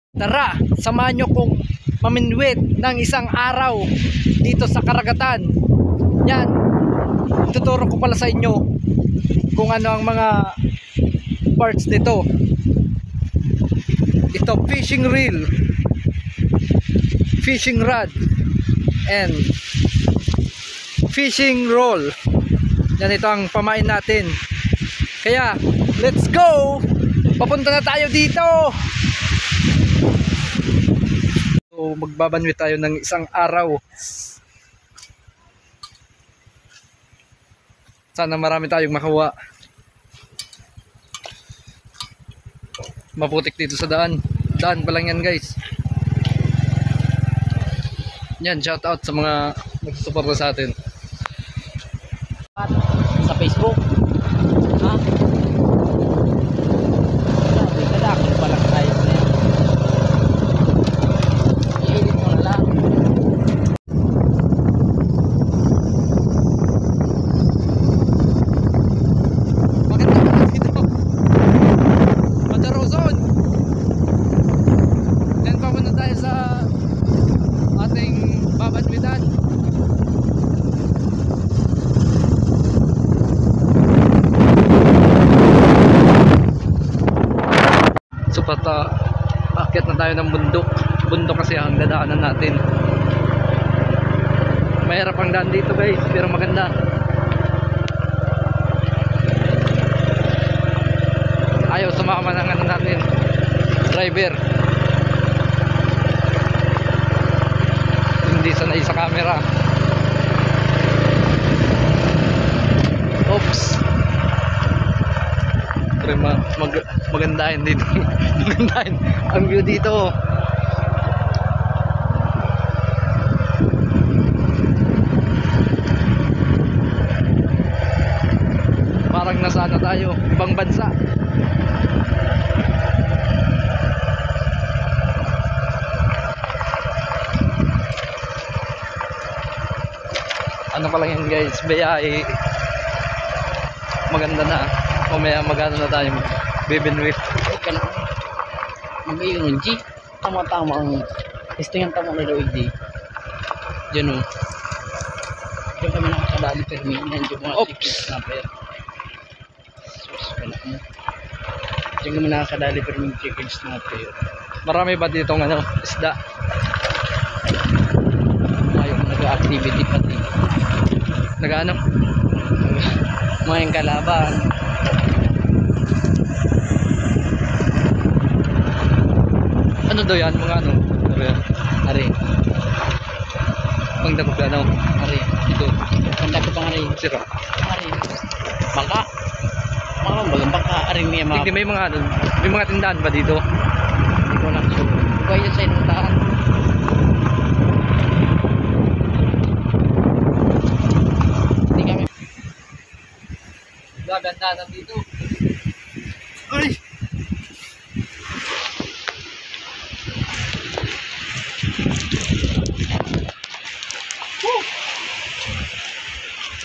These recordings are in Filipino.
Tara, samahan nyo kong maminwit ng isang araw dito sa karagatan. Yan, tuturo ko pala sa inyo kung ano ang mga parts nito. Ito, fishing reel, fishing rod, and fishing roll. Yan, ito ang pamain natin. Kaya, let's go! Papunta na tayo dito! So, magbabanwit tayo ng isang araw. Sana marami tayong makuha. Maputik dito sa daan. Daan pa lang yan, guys. Yan, shout out sa mga nagsusuporta sa atin. Sa Facebook. Ha? Sabi, kadakil pa lang tayo na yan. I-edit mo na lang. Maganda pa dito. Madarozon. Yan pa muna tayo sa ating babadmitan. So paakyat na tayo ng bundok. Bundok kasi ang dadaanan natin. Mahirap ang daan dito, guys, pero maganda. Ayaw sumama ng ano natin, driver. Hindi sanay sa camera. Oops. Pero magandahin dito. Magandahin ang view dito. Parang nasana tayo, ibang bansa. Ano pa lang yan, guys, biyahe. Maganda na. Mamaya magano na tayo bibinwit. Okay na. Mag-iyon G. Tama-tama ang testingan tama na daw G. Diyan o. Diyan kami nakakadali permi. Diyan mga ticket snapper. Sus, wala mo. Diyan kami nakakadali permi ticket snapper. Marami ba ditong ano, isda? Ayun, nag-activity pati. Nag-ano? Mga kalaban. Ano daw yan? Mga ano? Ano yan? Ari. Pangdakot ka ano? Ari. Ito. Kanta ko pang ari. Sira. Ari. Bangka. Mga bagang bangka. Ari niya mga. Tignan, may mga tindahan ba dito? Hindi ko lang sure. Iba yun sa inuntaan. Hindi kami. Gaganda dito. Ay!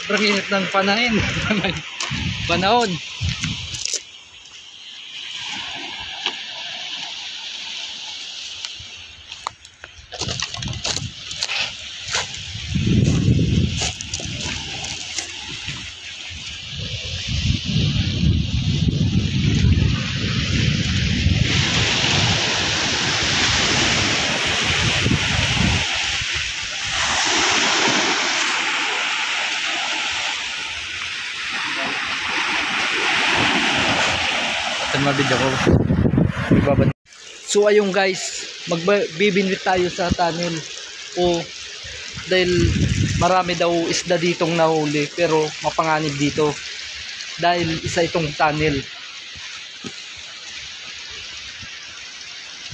Sobrang init ng panahon. Mabidyo ko. So ayun, guys, magbibinwit tayo sa tunnel. Dahil marami daw isda ditong nahuli, pero mapanganib dito dahil isa itong tunnel.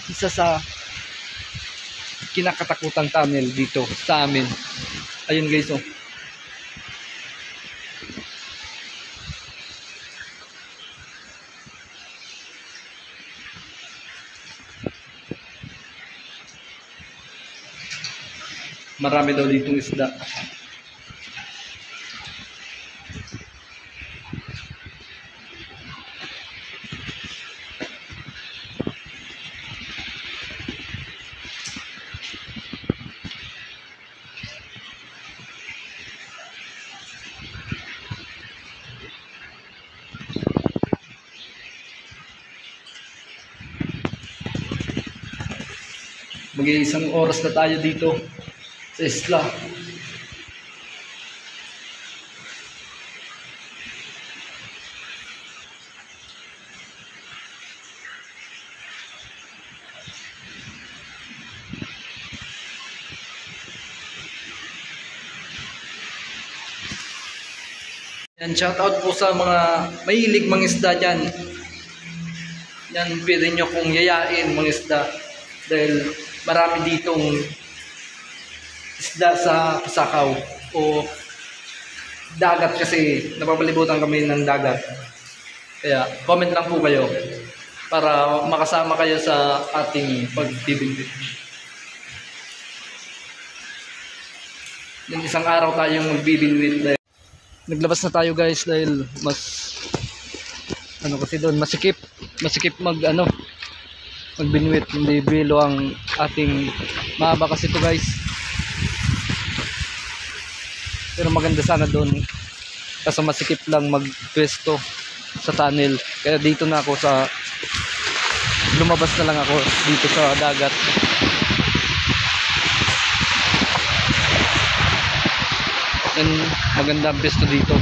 Isa sa kinakatakutang tunnel dito sa amin. Ayun, guys, oh. Marami daw ditong isda. Mag-iisang oras na tayo dito sa isla. Yan, shoutout po sa mga mahilig mangisda dyan. Yan, pwede nyo kong yayain mangisda. Dahil marami ditong isda sa Pasakaw o dagat kasi napapalibutan kami ng dagat. Kaya comment lang po kayo para makasama kayo sa ating pagbibinbit. Yung isang araw tayong magbibinbit. Naglabas na tayo guys dahil mas kasi doon masikip magbinwit, hindi bilo ang ating mahaba kasi ito guys, pero maganda sana doon kaso masikip lang magpwesto sa tunnel, kaya dito na ako lumabas na lang ako dito sa dagat. And maganda ang pwesto dito.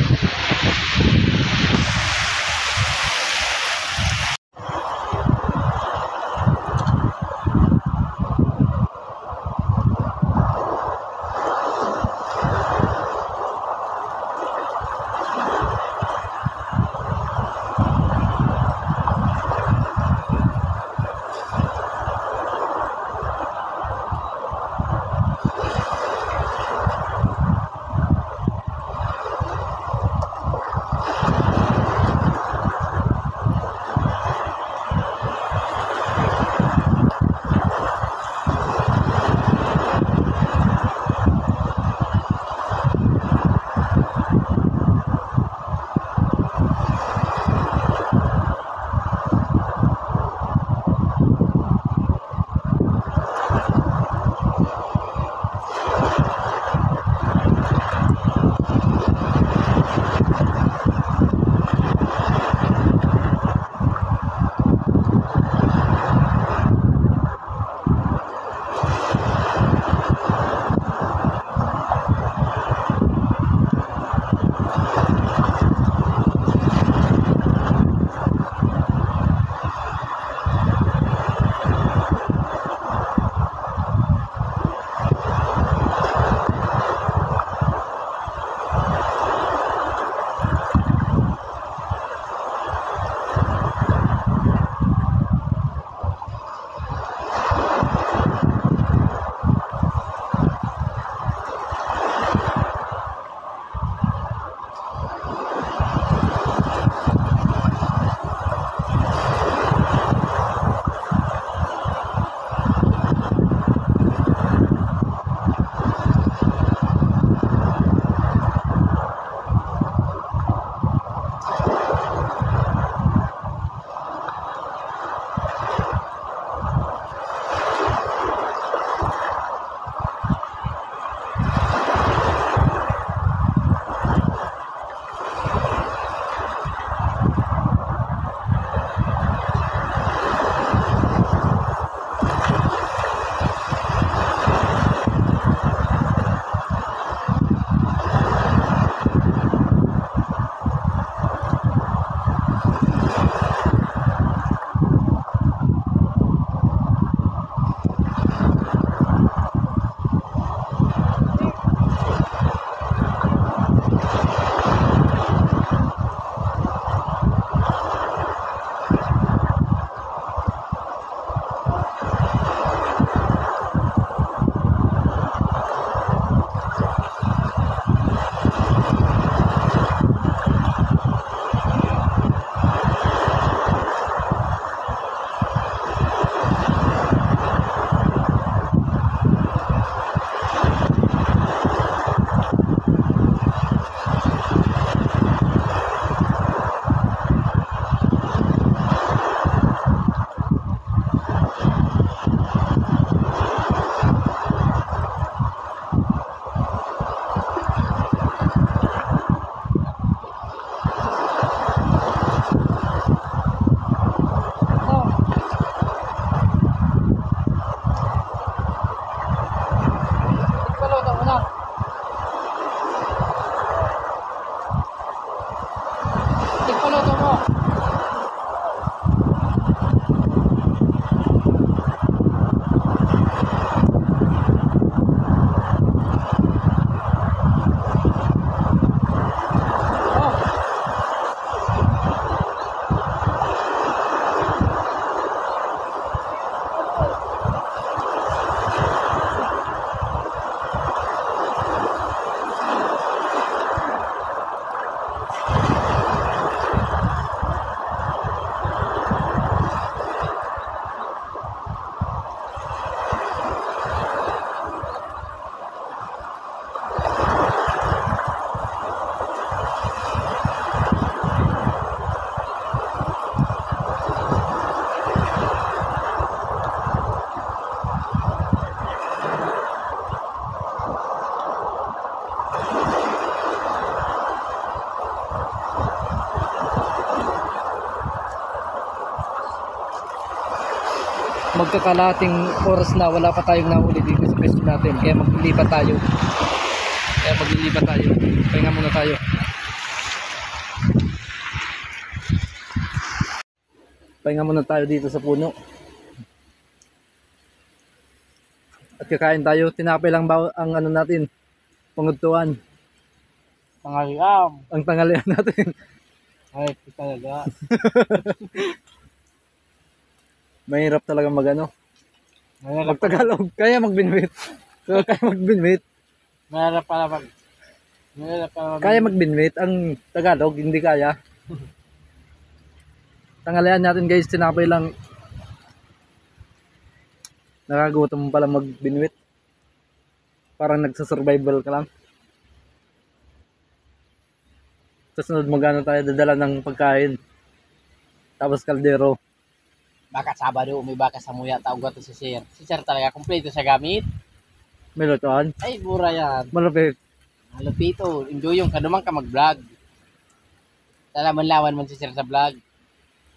magkakalating oras na wala pa tayong nahuli dito sa pwesto natin, kaya maglilipat tayo. Pahinga muna tayo. Pahinga muna tayo dito sa puno. At kakain tayo. Tinapay lang ba ang ano natin, pangutuan, Pangaliam. ang tanghalian natin. Ay, talaga. Mahirap talaga magano, Mahirap magtagalog. Kaya magbinwit. Kaya magbinwit. pala mag... Kaya magbinwit. Ang Tagalog hindi kaya. Tanghalian natin guys, tinapay lang. Nakagutom pala magbinwit. Parang nagsasurvival ka lang. Sa sunod magano tayo dadala ng pagkain. Tapos kaldero. Baka Sabado, may baka sa muya, tawag ko si Sir. Si Sir talaga, kompleto sa gamit. May lutuan. Ay, mura yan. Malapit. Malapito. Enjoy yung kadumang ka mag-vlog. Lawan man si Sir sa vlog.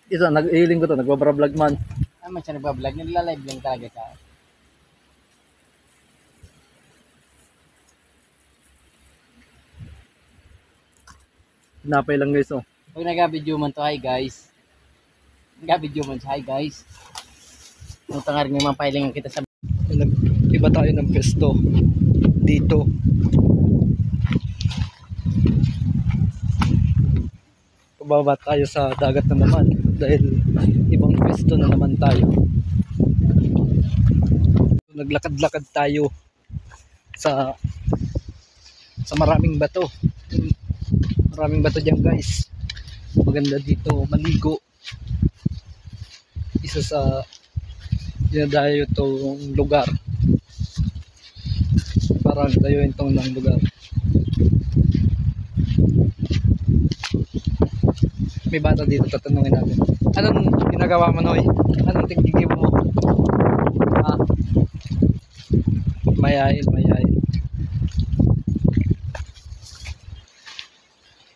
Isa, nag-iiling ko to. Nagbablog man. Naman siya nagbablog, nagla-live lang talaga siya. Tinapay lang guys oh. Pag nag-video man to, hi guys. Nag-video man siya, hi guys. Nung tangar nga mga piling kita sa... Iba tayo ng pwesto dito. Pababa tayo sa dagat na naman dahil ibang pwesto na naman tayo. Naglakad-lakad tayo sa maraming bato. Maraming bato diyan guys. Maganda dito maligo. Isa sa dinadayo itong lugar. Parang dayuin itong ng lugar. May bata dito, tatanungin natin. Anong ginagawa mo, Noy? Anong tingin mo? Ah, mayain.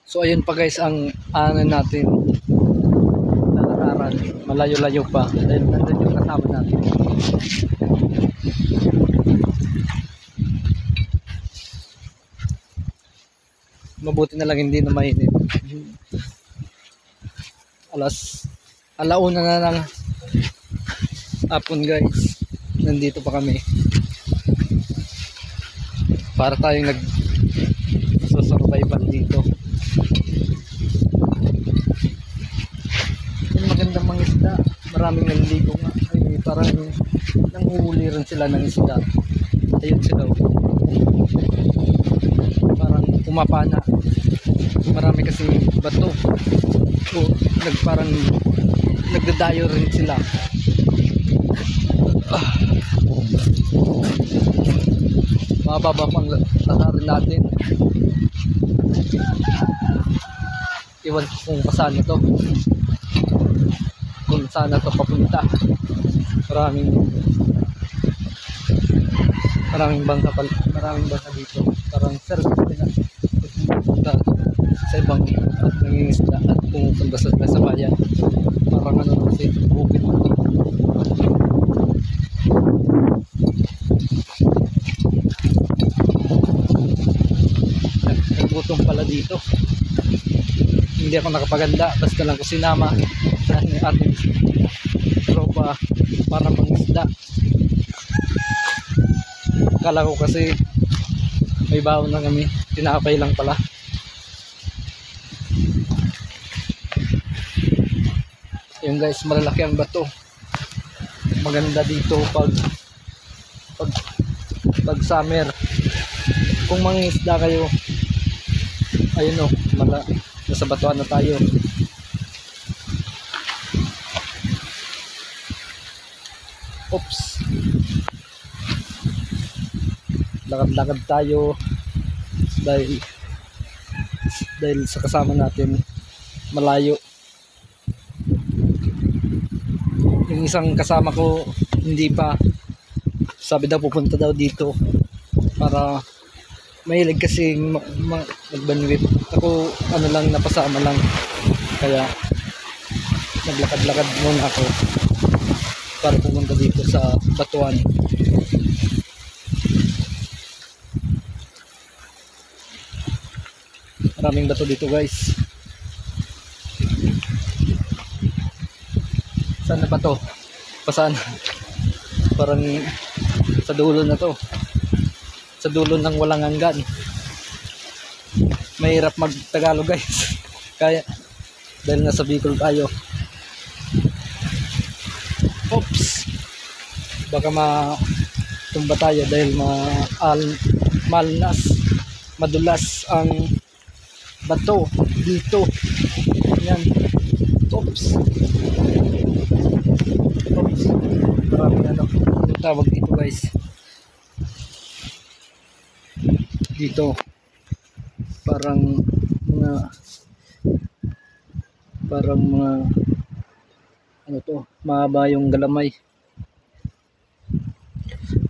So ayun pa guys ang ano natin lalakaran. Malayo-layo pa dahil nandun yung kasama natin. Mabuti na lang hindi na mainit. Alauna na ng hapon guys. Nandito pa kami. Para tayong nag-survival dito. Yung magandang mga isda. Maraming naliligo nga. Ay, parang nanguhuli rin sila ng isda. Ayun sila. Parang pumapana. Marami kasi bato. So, parang nagdadayo rin sila. Mababa pang lakarin natin. Iwan ko kung saan ito. Kung saan ito papunta. Maraming bangka dito. Parang service nila. Pupunta sa ibang nangingisda at pumupunta sa bayan. Parang ano kasi bukid na ito. Nagutom pala dito. Hindi ako nakapaganda, basta lang ko sinama ng ating tropa para mangisda. Akala ko kasi may baon na kami, tinapay lang pala. Yung guys, malalaki ang bato. Maganda dito pag summer. Kung mangingisda kayo, ayun o, nasa batuan na tayo. Oops. Lakad-lakad tayo dahil sa kasama natin malayo. Yung isang kasama ko hindi pa, sabi daw pupunta daw dito para mahilig kasi magbanwit. Ako ano lang, napasama lang, kaya naglakad-lakad muna ako para pumunta dito sa batuan. Maraming bato dito guys. Saan na ba to? Pasaan? Parang sa dulo na to. Sa dulo ng walang hanggan. Mahirap mag-Tagalog guys. Kaya dahil nasa Bicol tayo. Oops. Baka matumba tayo dahil madulas ang bato dito. Yan. Oops. Oops. Maraming ano. Anong tawag dito guys? Dito. Parang mga ano to, mahaba yung galamay.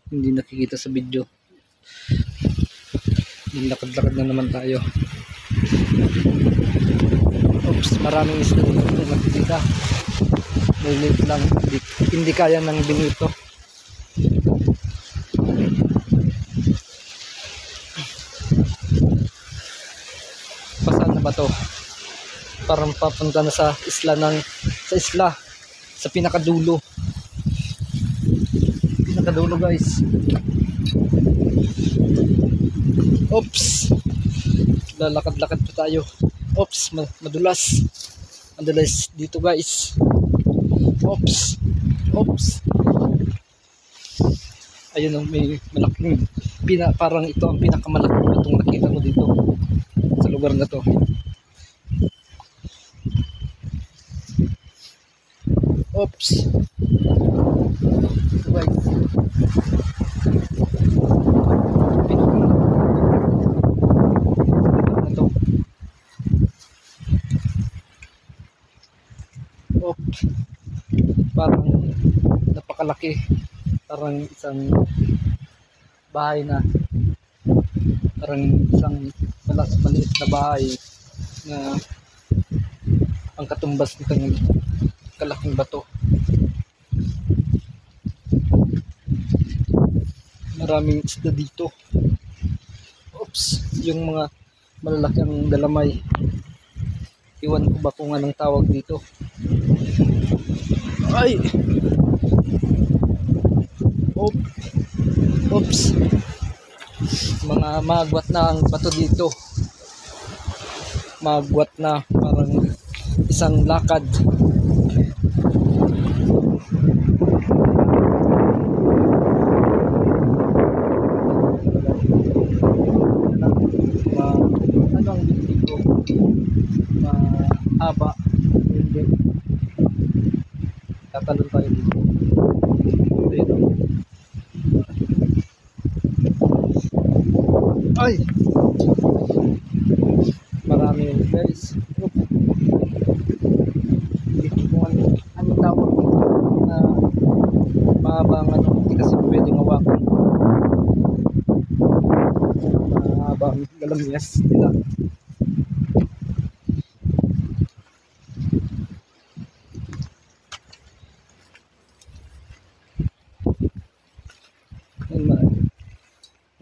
Hindi nakikita sa video. Lakad-lakad na naman tayo. Oops, maraming isda dito nakikita. Maliit lang, hindi kaya ng binito. Pasaan na ba to? Parang papunta na sa isla sa pinakadulo guys. Oops, lalakad-lakad pa tayo. Oops, madulas dito guys. Oops, ayun, may malaking parang ito ang pinakamalaking batong nakita ko dito sa lugar na to. Oops. Guys. Ito. Oops. Parang napakalaki. Parang isang bahay na. Parang isang maliit na bahay na ang katumbas nitong kalaking bato. Maraming isda dito. Oops, yung mga malalaki ang galamay. Iwan ko ba kung anong tawag dito. Ay! Oops. Mga magwat na ang bato dito. Magwat na, parang isang lakad. Ano ang dito? Mahaba. Hindi. Tatalon tayo dito. Dito. Ay! Marami yun guys. Dito kung ano tawag dito na mahabang ano, hindi kasi pwedeng hawakan. Mahabang galamyas nila.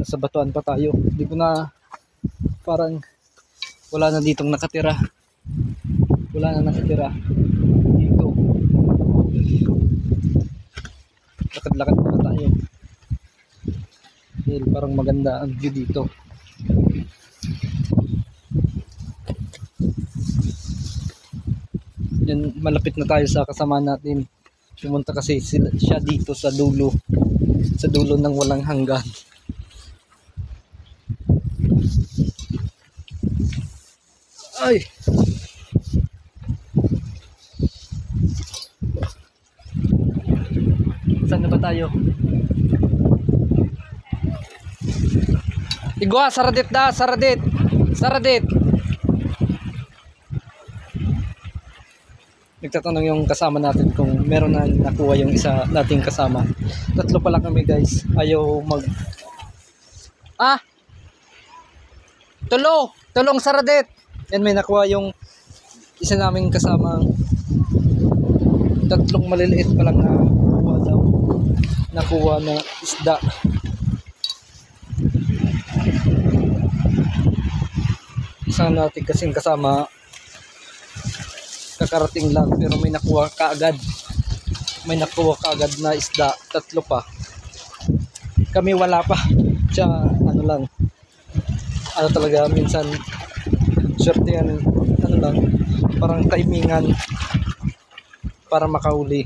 Nasa batuan pa tayo. Hindi ko na, parang wala na ditong nakatira. Wala na nakatira dito. Lakad-lakad na tayo. Dahil parang maganda ang view dito. Yan, malapit na tayo sa kasama natin. Pumunta kasi siya dito sa dulo ng walang hanggan. Ay! Saan na ba tayo? Igwa, saradit da, saradit. Nagtatanong yung kasama natin kung meron na nakuha yung isa nating kasama. Tatlo pala kami guys. Ayaw tulong saradit. Yan, may nakuha yung isa naming kasama. Tatlong maliliit pa lang na nakuha sa nakuha na isda. Isang natin kasing kasama kakarating lang pero may nakuha kaagad. May nakuha kaagad na isda, 3 pa. Kami wala pa. Siya ano lang. Ano talaga minsan swerte yan, ano lang, parang timingan para makauli.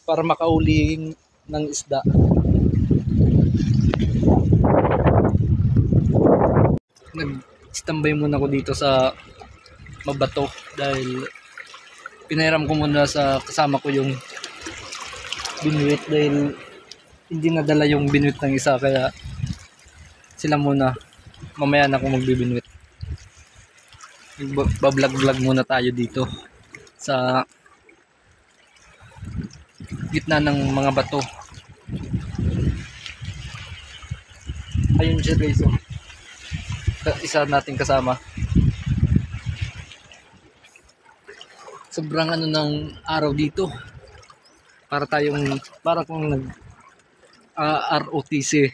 Para makauli ng isda. Nag-standby muna ako dito sa Mabato dahil pinahiram ko muna sa kasama ko yung binuwit dahil hindi nadala yung binuwit ng isa, kaya sila muna, mamaya na ako magbibinuwit. Bablog-vlog muna tayo dito sa gitna ng mga bato. Ayun siya guys, isa nating kasama. Sobrang ano ng araw dito. Para kung nag ROTC.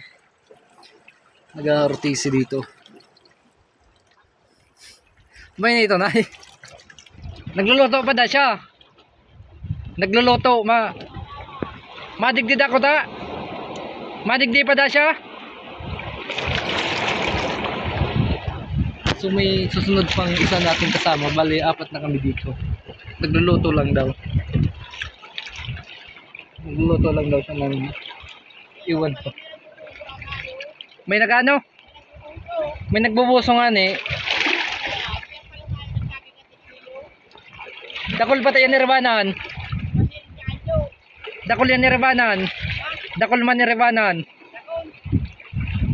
Nag-ROTC dito. May ito na. Nagluluto pa da siya. Nagluluto madigdi ako ta. Madigdi pa da siya. So may susunod pang isa natin kasama, bali 4 na kami dito. Nagluluto lang daw. Nagluluto lang daw siya ng iwan pa. May nagano? May nagbubuso nga ni. Dakol pa tayo nirbanan. Dakol yan nirbanan. Dakol man nirbanan.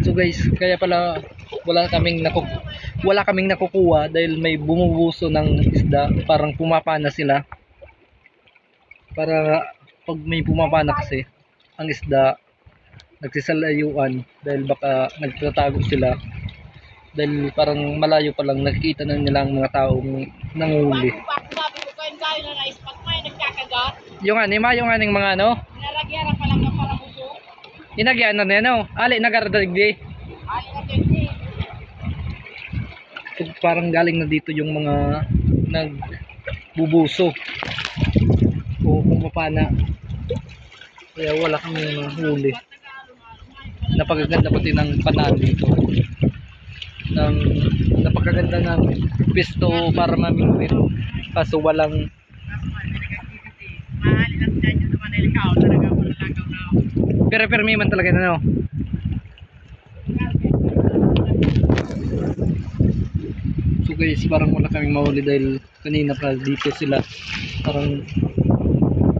So guys, kaya pala wala kaming nakukuha dahil may bumubuso ng isda, parang pumapana sila. Para pag may pumapana kasi ang isda, nagsisalayuan dahil baka nagtatago sila dahil parang malayo pa lang nakikita na nila ang mga taong nanguli. Yung aning mga ano? Nalagyan pa lang ng parabuso. Inagyan na niya no? Ali nagaradagdi. So, parang galing na dito yung mga nagbubuso o pumapana. Kaya wala kami huli. Napakaganda pati ng panahon dito. Napakaganda ng pisto para mamingwit. Kaso walang pero may man talaga na no. So guys, parang wala kaming mahuli dahil kanina pa dito sila. Parang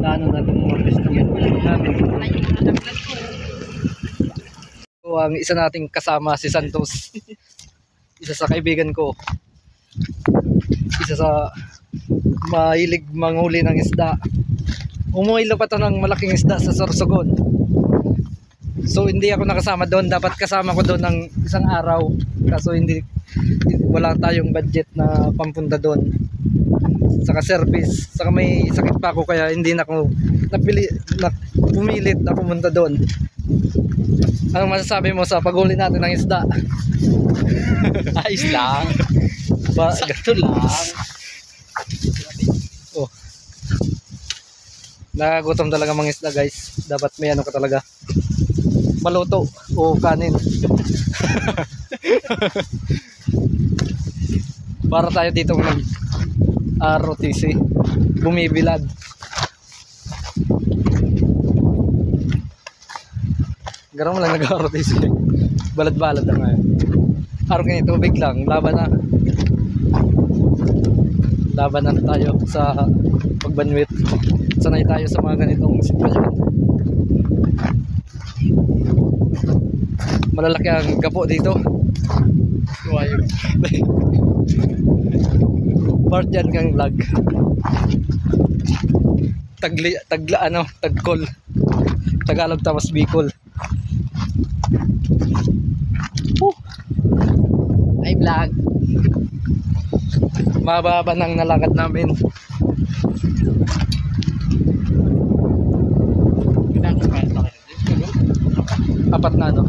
naano natin mga pisto yan namin. So, ang isa nating kasama si Santos. Isa sa kaibigan ko. Isa sa mahilig manghuli ng isda. Umuilo pa to ng malaking isda sa Sorsogon. So hindi ako nakasama doon. Dapat kasama ko doon ng isang araw. Kaso wala tayong budget na pampunta doon. Saka service. Saka may sakit pa ako kaya hindi na ako pumilit na pumunta doon. Anong masasabi mo sa paghuli natin ng isda? Ayos lang. Sakto lang. Oh. Nakagutom talaga mga isda guys. Dapat may ano ka talaga. Maluto o kanin. Para tayo dito ng ROTC. Bumibilad. Garang mo lang nag-ROTC. Balad-balad na ngayon. Araw ganito, tubig lang. Laban na tayo sa pagbanwit. Sanay tayo sa mga ganitong sitwasyon. Malalaki ang gapo dito. Part yan kang vlog. Tagkol. Tagalog tapos Bicol. Ay vlog. Mababa nang nalakad namin. apat na no.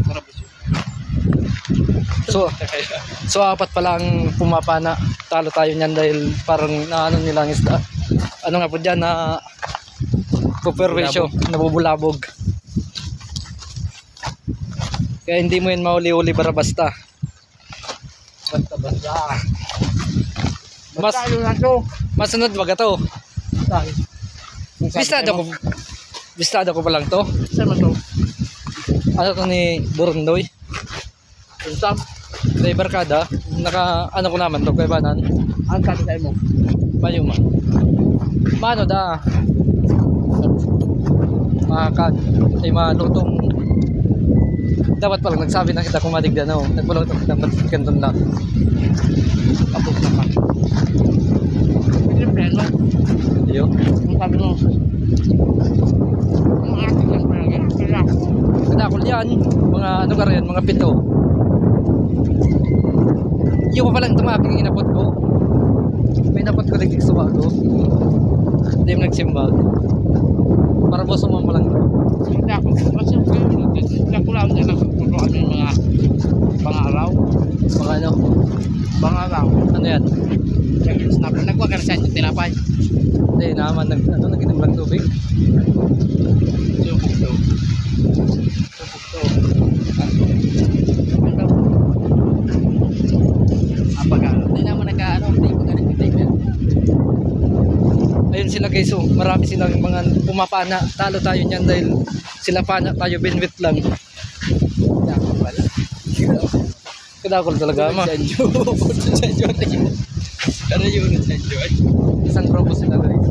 Marabos yun. So apat pala ang pumapana. Talo tayo niyan dahil parang naano nilang isda. Ano nga po dyan na supervisyo, nabubulabog. Kaya hindi mo yan mauli-uli basta. Basta. Mas masunod wag to. Bistado ko pa lang to. Saan mo to? Ano to ni Burundoy? Usap. Kay Barkada, naka ano ko naman to kay Banan. Ang katisay mo. Mayuma. Mano da. Makan. Ay malutong. Dapat pala nagsabi na kita kung madigda no. Nagpuluto kita ng kanton na. Tapos na pa. Hindi plano. Iyo. Ang sabi mo. Ang ating yung plano. Sila. Kadakol yan. Mga ano ka rin, mga pito. Iyo pa palang tumaking inapot ko. May napot ko digdig suwa ko. Hindi mo nagsimbag. Para boso mo pa lang to. Hindi ako. Kasi ako lang din nagpupuruan yung mga pangaraw. Mga ano. Pangaraw. Ano yan? Yung snap. Nagwa ka na siya yung tinapay. Hindi naman naginom lang tubig. Subok to. Ano? Hindi naman nag-ano. Hindi mo ganit yung time yan. Ayun sila guys, so marami silang mga pumapana. Talo tayo niyan dahil sila pana, tayo binwit lang. Dapat pala. Kadakol talaga ama. Ano yun? Isang grupo sila guys.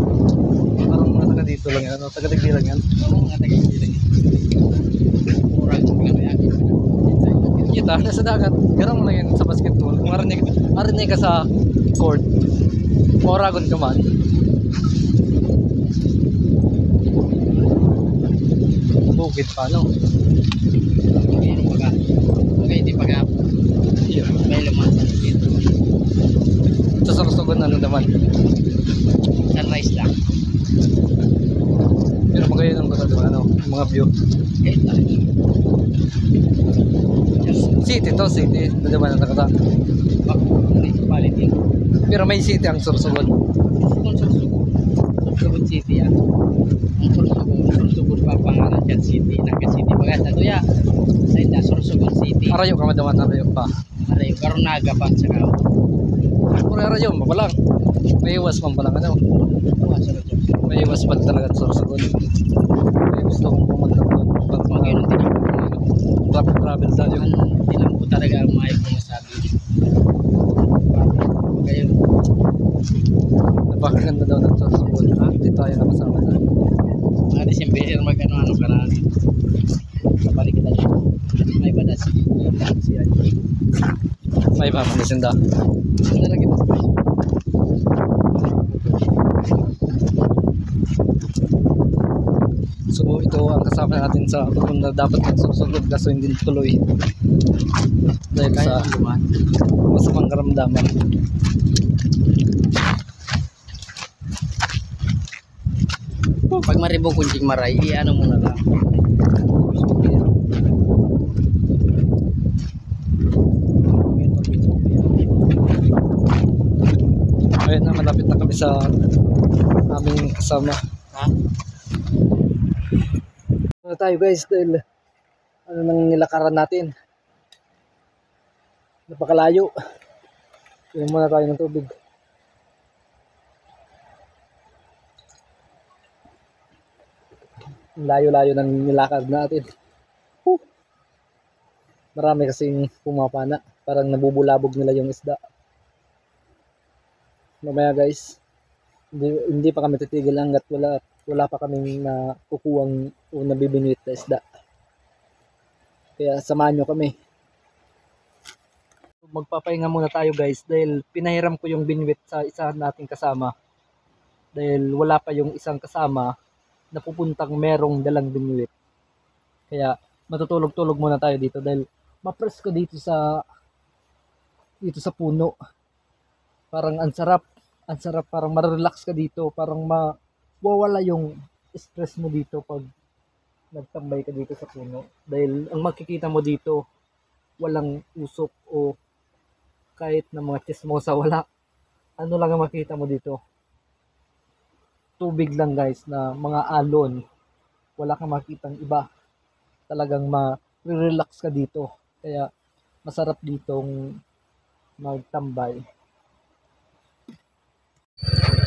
Parang mga taga dito lang yan, taga digdi lang yan. Oo, mga tagay-tagay. Murang lang yan. Kita, nasa dagat. Garang mo lang yan sa basketball. Kung arinig ka sa court, mauragon ka man. Bukid pa, no? Hindi pag Iya. may lumasan dito. Sa Sorsogon ano naman. Sunrise lang. Pero magayon ang kata ano, yung mga view. Kahit tayo. City to, city. Ano naman ang nakata. Municipality. Pero may city ang Sorsogon. Kung Sorsogon City yan. Ang Sorsogon pa pangalan dyan City. Nagka-city. Baga sa tuya. Sa ina Sorsogon City. Arayo ka madaman, arayo pa. Aray, Karunaga pa sa kao. Puro arayo, mapalang. May iwas man palang ano. May iwas pa talaga sa Sorsogon. May gusto kong pumunta doon. Pag yun ang Travel tayo. tinam ko talaga ang may pumasabi. Kayo. Napakaganda daw ng Sorsogon. Hindi tayo nakasama na. Mga December mag-ano ka na. Kapalik kita dito. May badas. Siya. May papandasinda. Ano lang kita. So ito ang kasama natin sa pupunta dapat ng Sorsogon kaso hindi tuloy. Dahil sa masamang karamdaman. Pag maribo kunjing maray, ano muna lang. Ayun na, malapit na kami sa aming kasama. Ha? Ano tayo guys dahil ano nang nilakaran natin. Napakalayo. Inom muna tayo ng tubig. Ang layo-layo ng nilakad natin. Marami kasing pumapana. Parang nabubulabog nila yung isda. Mamaya guys, hindi pa kami titigil hanggat wala pa kaming nakukuhang o nabibinwit na isda. Kaya samahan nyo kami. Magpapahinga muna tayo guys dahil pinahiram ko yung binwit sa isa nating kasama. Dahil wala pa yung isang kasama na pupuntang merong dalang binwit. Kaya matutulog-tulog muna tayo dito dahil ma-press ko dito sa puno. Parang ang sarap parang ma-relax ka dito, parang mawawala yung stress mo dito pag nagtambay ka dito sa puno. Dahil ang makikita mo dito, walang usok o kahit na mga chismosa, wala. Ano lang ang makita mo dito? Tubig lang guys, na mga alon. Wala kang makitang iba. Talagang ma-relax ka dito. Kaya masarap ditong magtambay.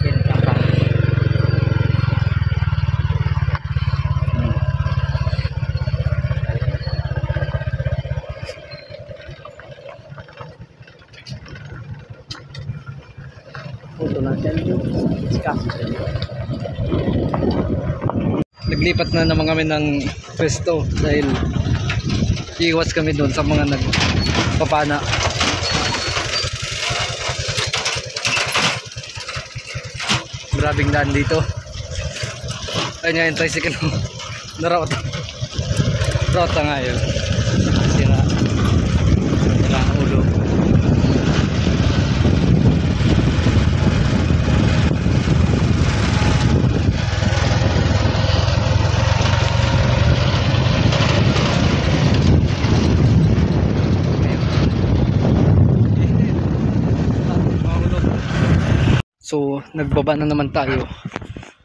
Yan ka pa. Ito na dyan yung naglipat na naman kami ng pwesto dahil iwas kami doon sa mga nagpapana. Grabing daan dito. Ayun nga yung tricycle. Narota. Rota nga yun. Sira. Sira ang ulo. So, nagbaba na naman tayo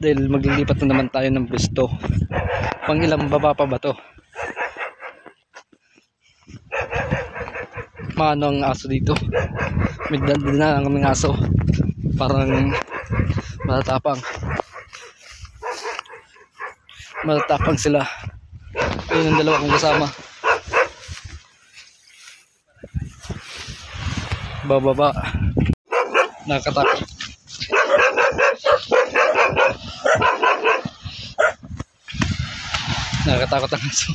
dahil maglilipat na naman tayo ng pwesto. Pang ilang baba pa ba to? Maano ang aso dito? May dandin na ang aming aso. Parang matatapang. Matatapang sila. Ayun ang dalawa kong kasama. Bababa. Nakakatakot. Nakakatakot ang aso.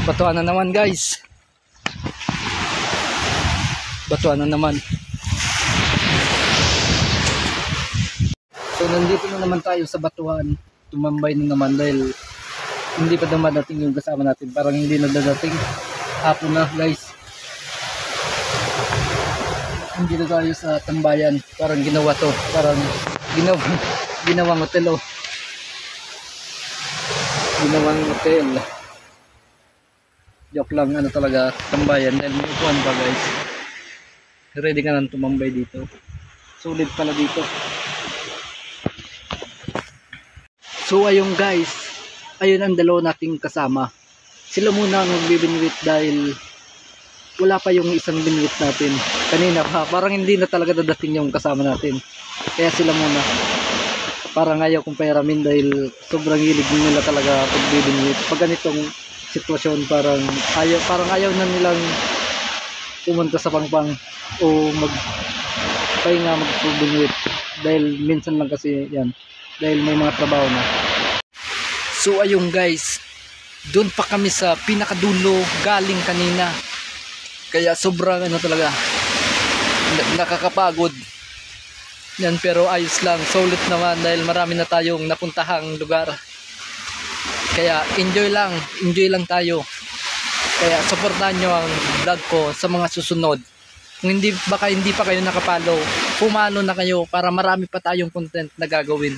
Batuan na naman guys. Batuan na naman. So nandito na naman tayo sa batuan. Tumambay na naman dahil hindi pa naman dating yung kasama natin. Parang hindi na dadating. Hapon na guys. Hindi na tayo sa tambayan. Parang ginawa to. Parang ginawang hotel oh. Ginawang hotel. Joke lang, ano talaga, tambayan. Dahil may upuan pa guys. Ready ka nang tumambay dito. Sulit pala dito. So ayun guys. Ayun ang dalawa nating kasama. Sila muna ang magbibinwit dahil wala pa yung isang binwit natin. Kanina pa, parang hindi na talaga dadating yung kasama natin. Kaya sila muna. Parang ayaw kong pairamin dahil sobrang hilig nila talaga pagbibinwit. Pag ganitong sitwasyon parang ayaw na nilang pumunta sa pangpang o magpahinga magbibinwit. Dahil minsan lang kasi yan. Dahil may mga trabaho na. So ayun guys, doon pa kami sa pinakadulo galing kanina. Kaya sobrang ano talaga, nakakapagod. Yan, pero ayos lang, solid naman dahil marami na tayong napuntahang lugar. Kaya enjoy lang tayo. Kaya supportahan nyo ang vlog ko sa mga susunod. Kung hindi pa kayo nakapollow, pumalo na kayo para marami pa tayong content na gagawin.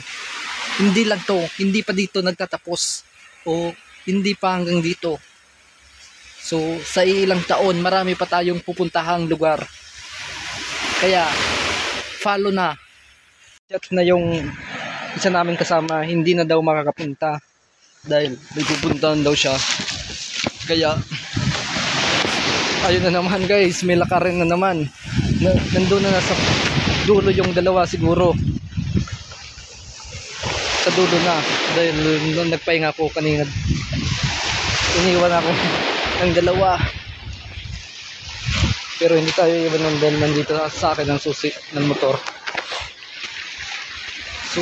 Hindi lang to, hindi pa dito nagtatapos o hindi pa hanggang dito. So sa ilang taon marami pa tayong pupuntahang lugar. Kaya follow na. Chat na yung isa namin kasama, hindi na daw makakapunta dahil may pupuntahan daw siya. Kaya ayun na naman guys, may lakarin na naman. Nandun na sa dulo yung dalawa siguro. Sa dulo na dahil nung nagpahinga ko kanina, iniwan ako ng dalawa. Pero hindi tayo iwan ng dahil nandito sa akin ang susi ng motor. So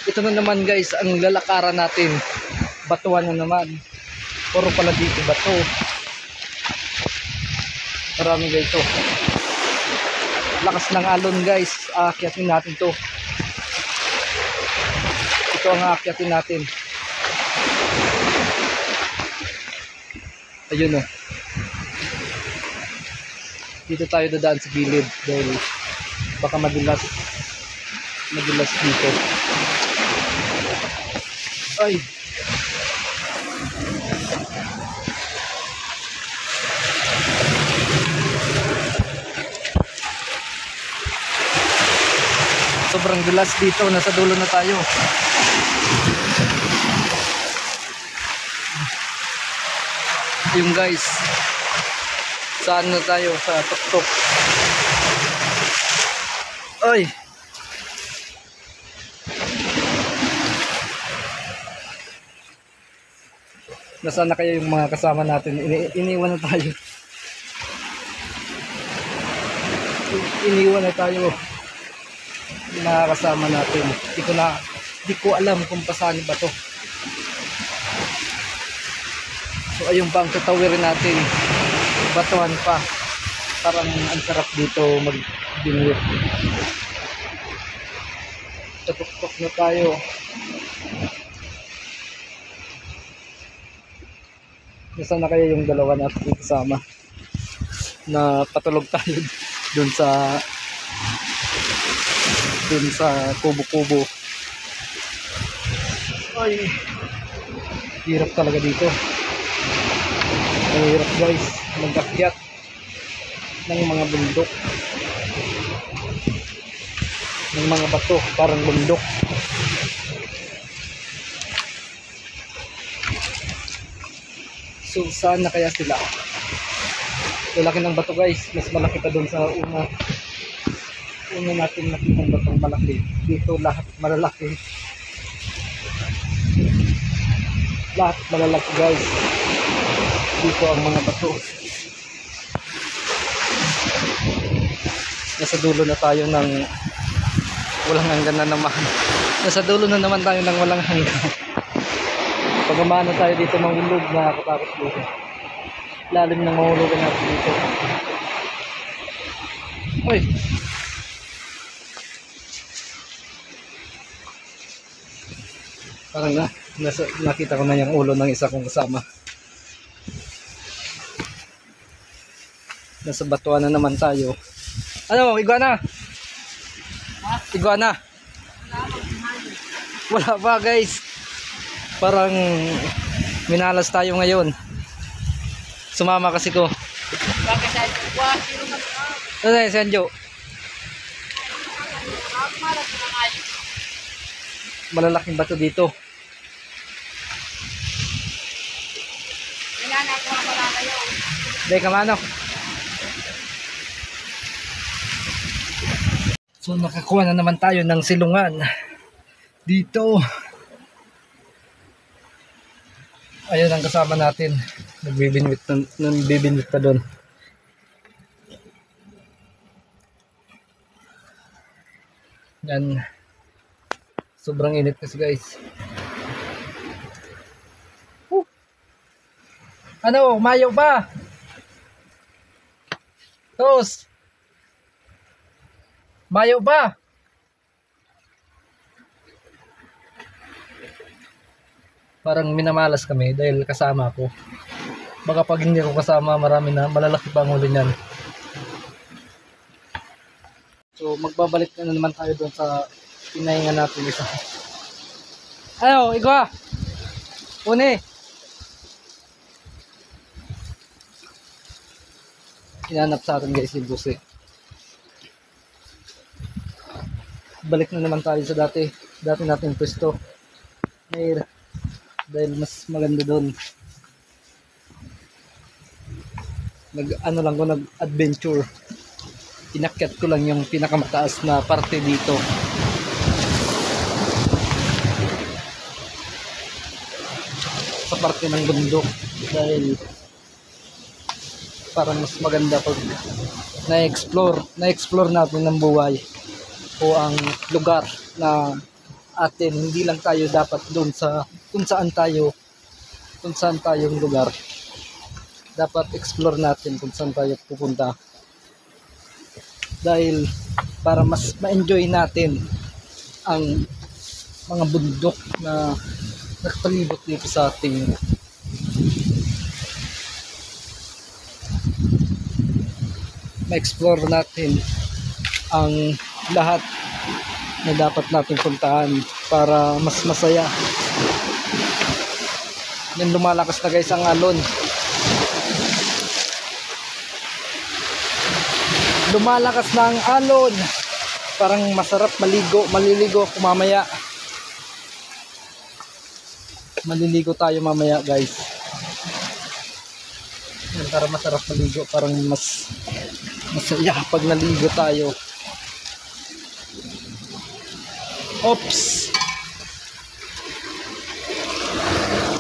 ito na naman guys ang lalakaran natin. Batuan na naman. Puro pala dito bato. Marami guys to. Lakas ng alon guys. Aakyatin natin to. Ito ang aakyatin natin. Ayun o. Dito tayo dadaan sa gilid dahil baka madulas. madulas dito. Ay. Sobrang dulas dito, nasa dulo na tayo. Yung guys, saan na tayo? Sa tuktok. Ay. Nasaan na kaya yung mga kasama natin? Iniwan na tayo. Iniwan na tayo. Yung mga kasama natin. Di ko alam kung paano ba to. So ayun pa ang tatawirin natin. Batuhan pa. Parang ang sarap dito mag-binwit. Tatuktok na tayo. Nasaan na kaya yung dalawa natin kasama na patulog tayo dun sa kubo-kubo. Ay, hirap talaga dito. Ang hirap guys, mag-akyat ng mga bundok, ng mga bato, parang bundok. So saan na kaya sila? Lalaki ng bato guys, mas malaki pa doon sa una natin nakitang batong malaki. Dito lahat malalaki. Lahat malalaki guys. Dito ang mga bato. Nasa dulo na tayo ng walang hanggan na naman. Nasa dulo na naman tayo ng walang hanggan. Pagkamana tayo dito mahulog, nakakatakot dito. Lalim ng mahulugan natin dito. Uy! Parang nakita ko na yung ulo ng isa kong kasama. Nasa batuan na naman tayo. Ano, iguana? Iguana? Wala pa guys. Parang minalas tayo ngayon. Sumama kasi ko. Ano tayo, Sanjo? Malalaking bato dito. Dahil kamano. So nakakuha na naman tayo ng silungan dito. Ayun ang kasama natin. Nagbibinwit pa doon. Yan. Sobrang init kasi guys. Ano, umayaw ba? Tos. Mayo ba? Parang minamalas kami dahil kasama ko. Baka pag hindi ko kasama, marami na, malalaki pa ang huli niyan. So magbabalik na naman tayo doon sa pinahinga natin isa. Ano, igwa? Une. Hinanap sa atin guys yung busi. Balik na naman tayo sa dati nating pwesto. Dahil mas maganda doon. Nag-adventure. Inakyat ko lang yung pinakamataas na parte dito. Sa parte ng bundok. Dahil parang mas maganda pag na-explore natin ng buhay o ang lugar na atin. Hindi lang tayo dapat doon sa kung saan tayong lugar. Dapat explore natin kung saan tayo pupunta. Dahil para mas ma-enjoy natin ang mga bundok na nakapalibot dito sa ating ma-explore natin ang lahat na dapat natin puntahan para mas masaya. Yan, lumalakas na guys ang alon. Lumalakas na ang alon. Parang masarap maliligo ako mamaya. Maliligo tayo mamaya guys. Yan, para masarap maligo, parang mas masaya pag naligo tayo. Oops.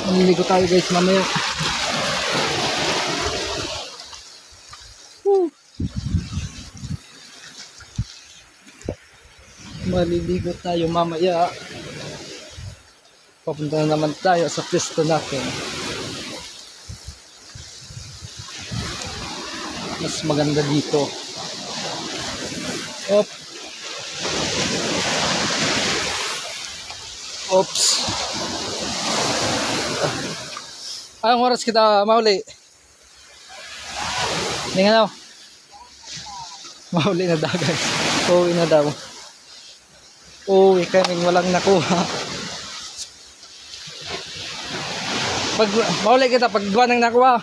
Maliligo tayo guys mamaya. Woo. Maliligo tayo mamaya. Papunta na naman tayo sa pwesto natin. Mas maganda dito. Op. Oops. Anong oras kita mauli? Tingnan daw. Mauli na daw guys. Uwi na daw. Uwi kaming walang nakuha. Pag mauli kita pag duwa nang nakuha.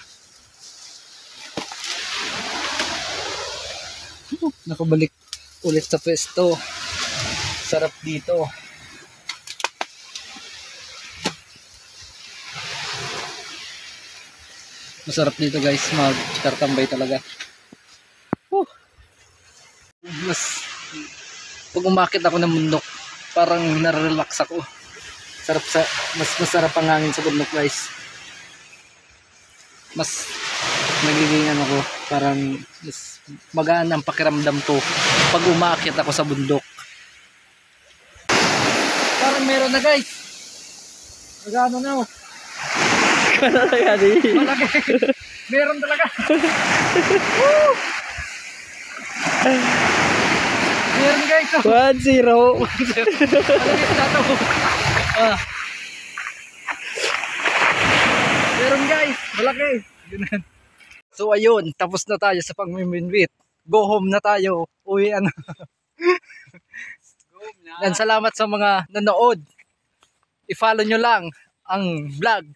Nakabalik ulit sa pwesto. Sarap dito. Masarap dito guys, mag-kartambay talaga. Mas pag umakit ako ng bundok, parang nare-relax ako. Mas masarap ang hangin sa bundok guys. Mas nagiging ano ko, parang mas magaan ang pakiramdam ko pag umakit ako sa bundok. Parang meron na guys. Magano na oh. Malaki. Meron talaga. Woo! Meron guys. 1-0. Meron guys. Malaki. So ayun, tapos na tayo sa pagmimimit. Go home na tayo. Uwi ano. Yan, salamat sa mga nanood. I-follow nyo lang ang vlog.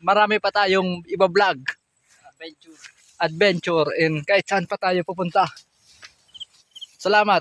Marami pa tayong iba-vlog. Adventure. And kahit saan pa tayo pupunta. Salamat.